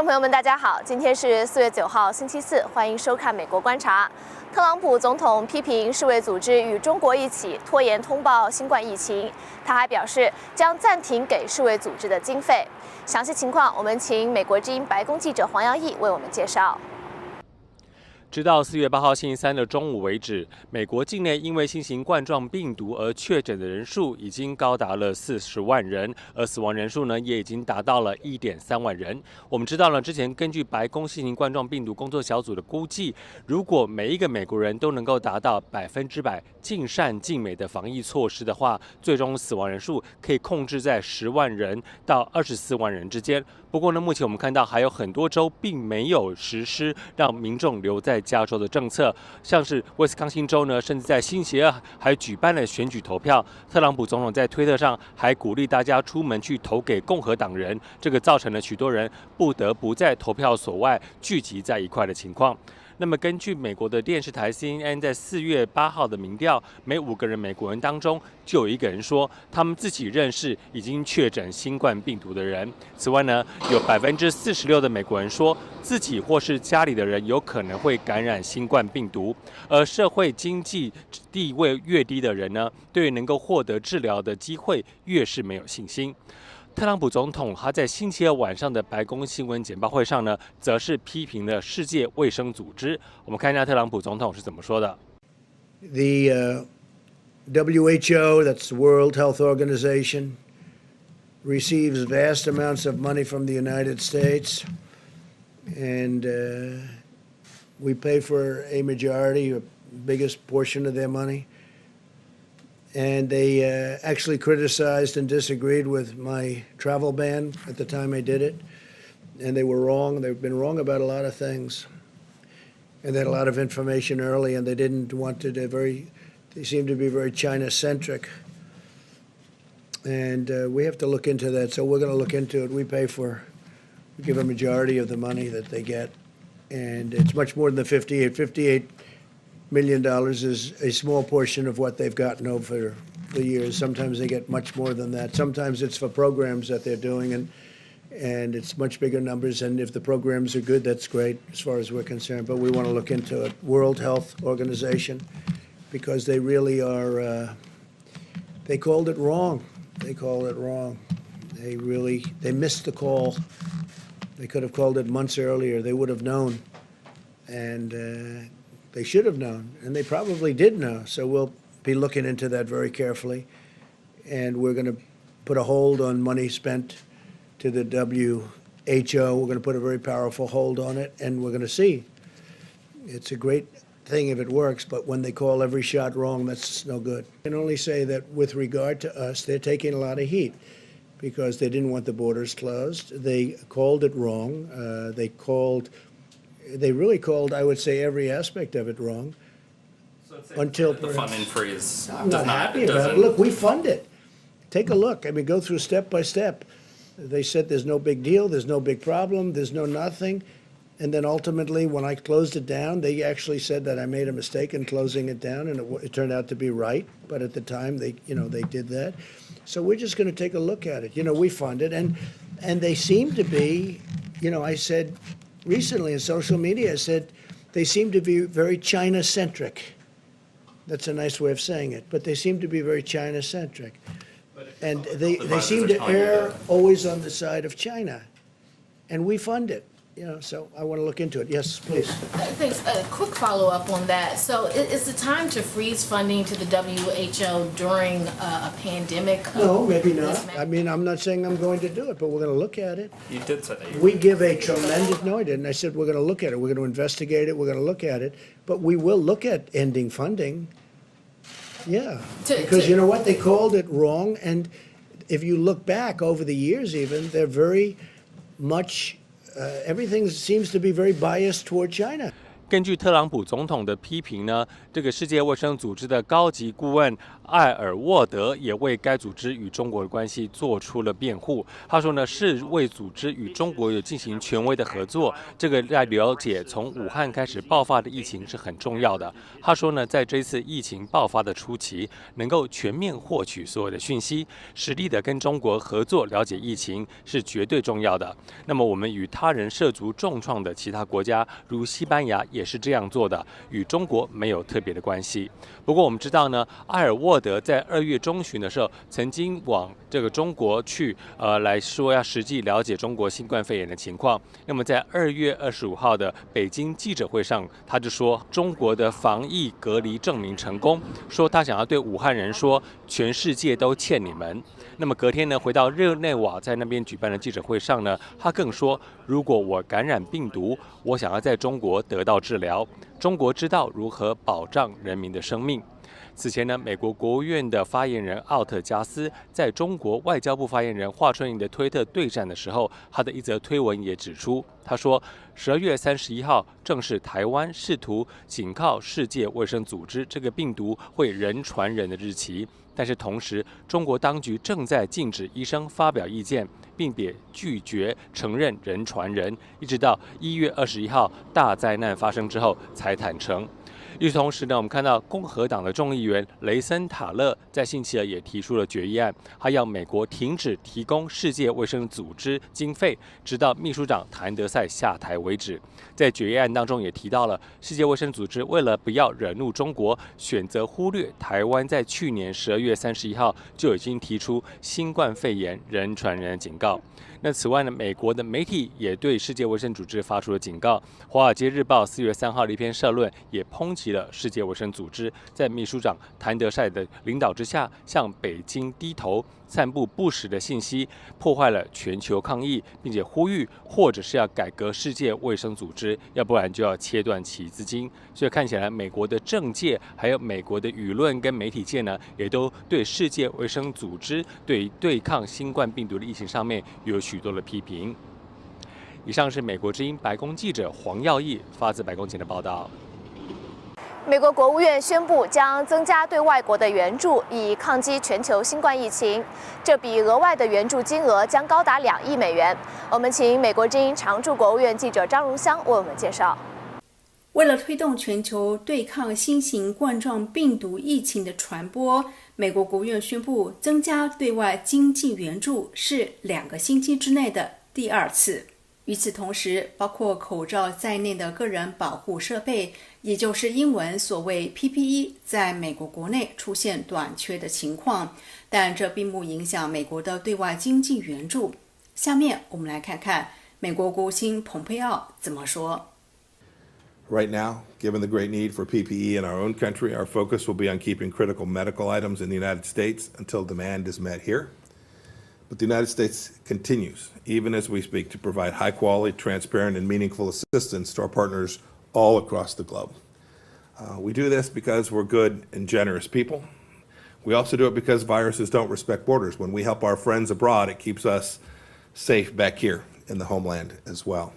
众朋友们，大家好，今天是4月9号，星期四，欢迎收看《美国观察》。特朗普总统批评世卫组织与中国一起拖延通报新冠疫情，他还表示将暂停给世卫组织的经费。详细情况，我们请美国之音白宫记者黄耀义为我们介绍。直到4月8号星期三的中午为止，美国境内因为新型冠状病毒而确诊的人数已经高达了40万人，而死亡人数呢也已经达到了1.3万人。我们知道了，之前根据白宫新型冠状病毒工作小组的估计，如果每一个美国人都能够达到100%尽善尽美的防疫措施的话，最终死亡人数可以控制在10万人到24万人之间。不过呢，目前我们看到还有很多州并没有实施让民众留在加州的政策，像是威斯康星州呢，甚至在星期二还举办了选举投票。特朗普总统在推特上还鼓励大家出门去投给共和党人，这个造成了许多人不得不在投票所外聚集在一块的情况。那么，根据美国的电视台 CNN 在4月8号的民调，每5个人美国人当中就有1个人说他们自己认识已经确诊新冠病毒的人。此外呢，有46%的美国人说自己或是家里的人有可能会感染新冠病毒。而社会经济地位越低的人呢，对于能够获得治疗的机会越是没有信心。特朗普总统他在星期二晚上的白宫新闻简报会上呢，则是批评了世界卫生组织。我们看一下特朗普总统是怎么说的。The WHO, that's the World Health Organization, receives vast amounts of money from the United States, and we pay for a majority, a biggest portion of their money. And they actually criticized and disagreed with my travel ban at the time I did it. And they were wrong. They've been wrong about a lot of things. And they had a lot of information early, and they didn't want to, they seemed to be very China-centric. And we have to look into that. So we're going to look into it. We give a majority of the money that they get. And it's much more than the $58 million is a small portion of what they've gotten over the years. Sometimes they get much more than that. Sometimes it's for programs that they're doing, and it's much bigger numbers. And if the programs are good, that's great as far as we're concerned. But we want to look into it. World Health Organization, because they really are. They called it wrong. They called it wrong. They missed the call. They could have called it months earlier. They would have known, and. They should have known, and they probably did know. So we'll be looking into that very carefully. And we're going to put a hold on money spent to the WHO. We're going to put a very powerful hold on it, and we're going to see. It's a great thing if it works, but when they call every shot wrong, that's no good. I can only say that with regard to us, they're taking a lot of heat because they didn't want the borders closed. They called it wrong. They really called, I would say, every aspect of it wrong. So until the funding freeze. I'm not happy about it. Look, we fund it. Take a look. I mean, go through step by step. They said there's no big deal, there's no big problem, there's no nothing. And then ultimately, when I closed it down, they actually said that I made a mistake in closing it down, and it turned out to be right. But at the time, they did that. So we're just going to take a look at it. We fund it, and they seem to be, I said recently in social media, I said they seem to be very China-centric. That's a nice way of saying it, but they seem to be very China-centric. And they seem to err always on the side of China. And we fund it, so I want to look into it. Yes, please. Thanks. A quick follow-up on that. So is the time to freeze funding to the WHO during a pandemic? No, maybe not. I mean, I'm not saying I'm going to do it, but we're going to look at it. You did say that. We give a tremendous, no, I didn't. I said we're going to look at it. We're going to investigate it. We're going to look at it. But we will look at ending funding. Yeah, because you know what? They called it wrong. And if you look back over the years even, they're very much, everything seems to be very biased toward China. 根据特朗普总统的批评呢，这个世界卫生组织的高级顾问艾尔沃德也为该组织与中国的关系做出了辩护。他说呢，世卫组织与中国有进行权威的合作，这个在了解从武汉开始爆发的疫情是很重要的。他说呢，在这次疫情爆发的初期，能够全面获取所有的讯息，实力的跟中国合作了解疫情是绝对重要的。那么我们与他人涉足重创的其他国家，如西班牙也是这样做的，与中国没有特别的关系。不过我们知道呢，埃尔沃德在2月中旬的时候，曾经往这个中国去，来说要实际了解中国新冠肺炎的情况。那么在2月25号的北京记者会上，他就说中国的防疫隔离证明成功，说他想要对武汉人说，全世界都欠你们。那么隔天呢，回到日内瓦，在那边举办的记者会上呢，他更说，如果我感染病毒，我想要在中国得到治疗，中国知道如何保障人民的生命。此前呢，美国国务院的发言人奥特加斯在中国外交部发言人华春莹的推特对战的时候，他的一则推文也指出，他说12月31号正是台湾试图紧靠世界卫生组织这个病毒会人传人的日期，但是同时中国当局正在禁止医生发表意见，并且拒绝承认人传人，一直到1月21号大灾难发生之后才坦诚。与此同时呢，我们看到共和党的众议员雷森塔勒在星期二也提出了决议案，他要美国停止提供世界卫生组织经费，直到秘书长谭德赛下台为止。在决议案当中也提到了，世界卫生组织为了不要惹怒中国，选择忽略台湾在去年12月31号就已经提出新冠肺炎人传人的警告。那此外呢，美国的媒体也对世界卫生组织发出了警告。华尔街日报4月3号的一篇社论也抨击了世界卫生组织在秘书长谭德赛的领导之下向北京低头，散布不实的信息，破坏了全球抗疫，并且呼吁或者是要改革世界卫生组织，要不然就要切断其资金。所以看起来美国的政界还有美国的舆论跟媒体界呢，也都对世界卫生组织对抗新冠病毒的疫情上面有许多的批评。以上是美国之音白宫记者黄耀义发自白宫前的报道。美国国务院宣布将增加对外国的援助，以抗击全球新冠疫情。这笔额外的援助金额将高达2亿美元。我们请美国之音常驻国务院记者张荣香为我们介绍。为了推动全球对抗新型冠状病毒疫情的传播，美国国务院宣布增加对外经济援助，是2个星期之内的第2次。与此同时，包括口罩在内的个人保护设备，也就是英文所谓 PPE， 在美国国内出现短缺的情况，但这并不影响美国的对外经济援助。下面我们来看看美国国务卿蓬佩奥怎么说。Right now, given the great need for PPE in our own country, our focus will be on keeping critical medical items in the United States until demand is met here. But the United States continues, even as we speak, to provide high-quality, transparent, and meaningful assistance to our partners all across the globe. We do this because we're good and generous people. We also do it because viruses don't respect borders. When we help our friends abroad, it keeps us safe back here in the homeland as well.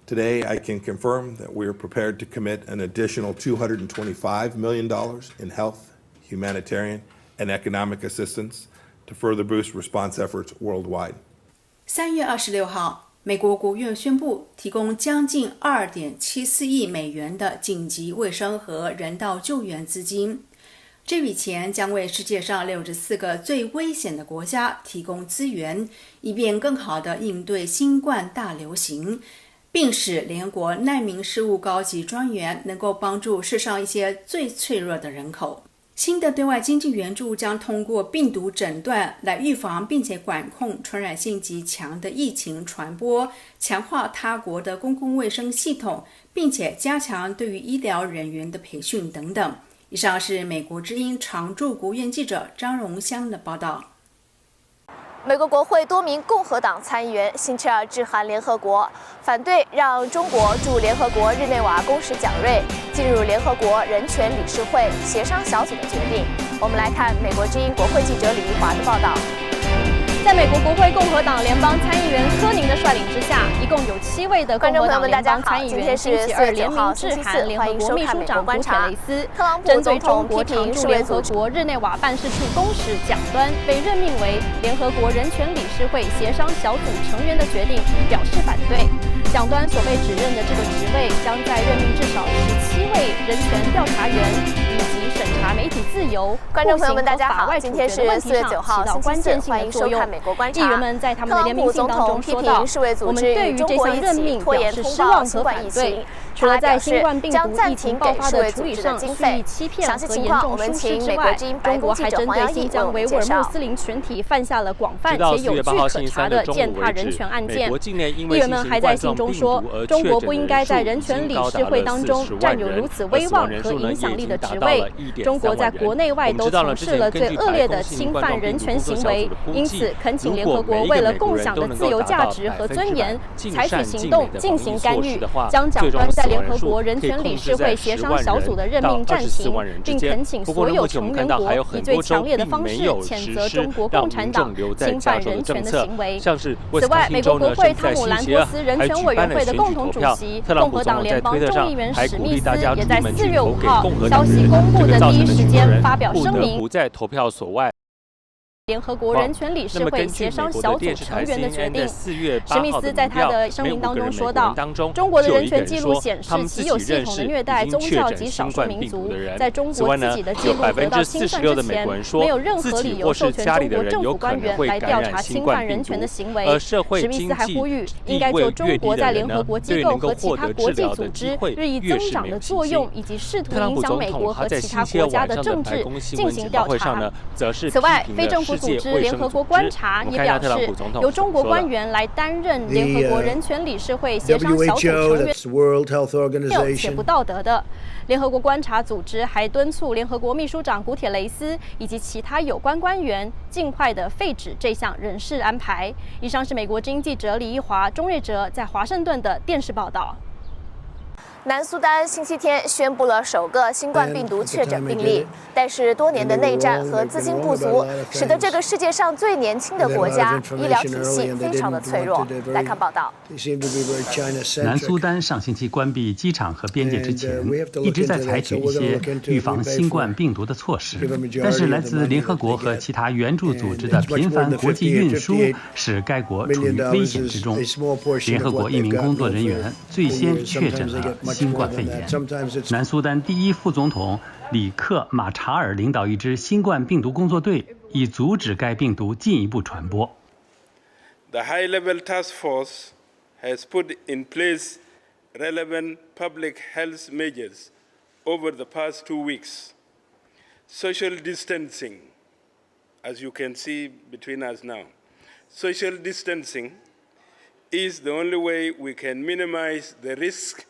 Today, I can confirm that we are prepared to commit an additional $225 million in health, humanitarian, and economic assistance to further boost response efforts worldwide. 3月26号，美国国务院宣布提供将近2.74亿美元的紧急卫生和人道救援资金。这笔钱将为世界上64个最危险的国家提供资源，以便更好地应对新冠大流行，并使联合国难民事务高级专员能够帮助世上一些最脆弱的人口。新的对外经济援助将通过病毒诊断来预防并且管控传染性极强的疫情传播，强化他国的公共卫生系统，并且加强对于医疗人员的培训等等。以上是美国之音常驻国务院记者张荣香的报道。美国国会多名共和党参议员星期二致函联合国，反对让中国驻联合国日内瓦公使蒋瑞进入联合国人权理事会协商小组的决定。我们来看美国之音国会记者李玉华的报道。在美国国会共和党联邦参议员科宁的率领之下，一共有7位的共和党联邦参议员星期二联名致函联合国秘书长古铁雷斯，针对中国常驻联合国日内瓦办事处公使蒋端被任命为联合国人权理事会协商小组成员的决定表示反对。蒋端所被指认的这个职位，将在任命至少17位人权调查员以及审查媒体自由、观众朋友们，大家好，今今天是4月9号，星期四，欢迎收看《美国观察》。议员们在他们的联名信当中说到，我们对于这项任命表示失望和反对。除了在新冠病毒疫情爆发的处理上蓄意欺骗和严重疏失之外，中国还针对新疆维吾尔穆斯林群体犯下了广泛且有据可查的践踏人权案件。议员们还在信中说，中国不应该在人权理事会当中占有如此威望和影响力的职位。中国在国内外都从事了最恶劣的侵犯人权行为，因此恳请联合国为了共享的自由价值和尊严，采取行动进行干预，将蒋端在联合国人权理事会协商小组的任命暂停，并恳请所有成员国以最强烈的方式谴责中国共产党侵犯人权的行为。此外，美国国会汤姆兰波斯人权委员会的共同主席、共和党联邦众议员史密斯也在4月5号消息公布的第一时间发表声明，不在投票所外。联合国人权理事会协商小组成员的决定。史密斯在他的声明当中说道：“中国的人权记录显示，其有系统的虐待宗教及少数民族。在中国自己的记录得到清算之前，没有任何理由授权中国政府官员来调查侵犯人权的行为。”史密斯还呼吁，应该就中国在联合国机构和其他国际组织日益增长的作用，以及试图影响美国和其他国家的政治进行调查。此外，非政府组织联合国观察也表示，由中国官员来担任联合国人权理事会协商小组成员没有且不道德的。联合国观察组织还敦促联合国秘书长古铁雷斯以及其他有关官员尽快的废止这项人事安排。以上是美国之音记者李一华、钟瑞哲在华盛顿的电视报道。南苏丹星期天宣布了首个新冠病毒确诊病例，但是多年的内战和资金不足，使得这个世界上最年轻的国家医疗体系非常的脆弱。来看报道。南苏丹上星期关闭机场和边界之前，一直在采取一些预防新冠病毒的措施，但是来自联合国和其他援助组织的频繁国际运输使该国处于危险之中。联合国一名工作人员最先确诊了新冠肺炎。南苏丹第一副总统里克马查尔领导一支新冠病毒工作队，以阻止该病毒进一步传播。The high-level task force has put in place relevant public health measures over the past 2 weeks. Social distancing, as you can see between us now, social distancing is the only way we can minimize the risk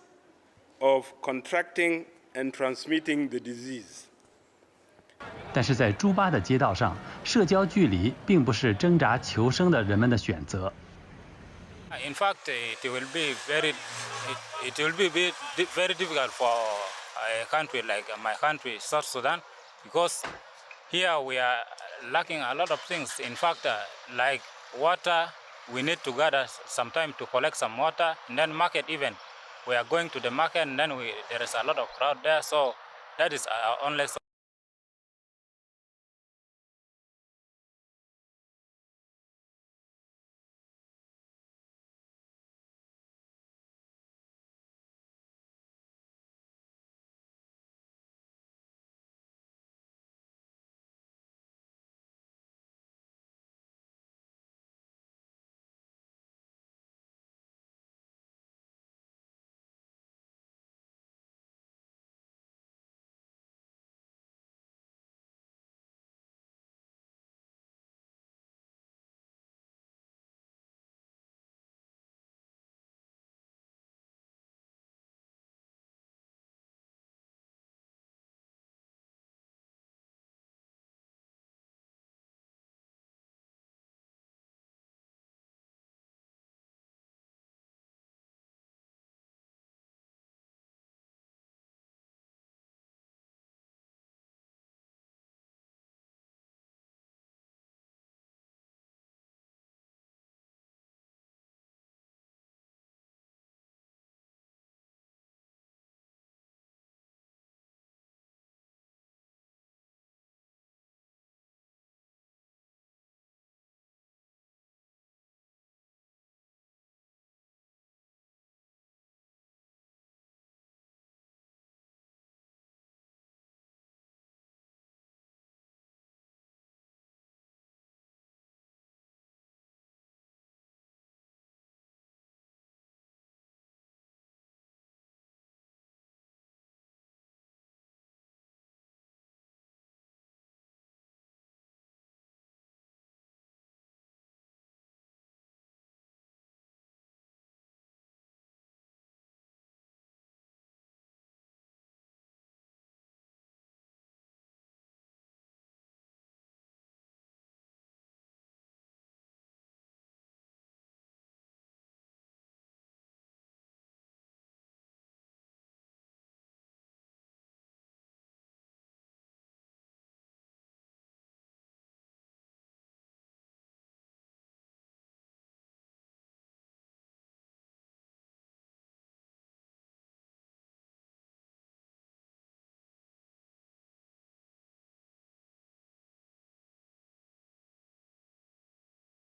of contracting and transmitting the disease. 但是在朱巴的街道上，社交距离并不是挣扎求生的人们的选择。In fact, it will be very difficult for a country like my country, South Sudan, because here we are lacking a lot of things. In fact, like water, we need to gather some time to collect some water, and then market even. We are going to the market, and then there is a lot of crowd there, so that is our only solution.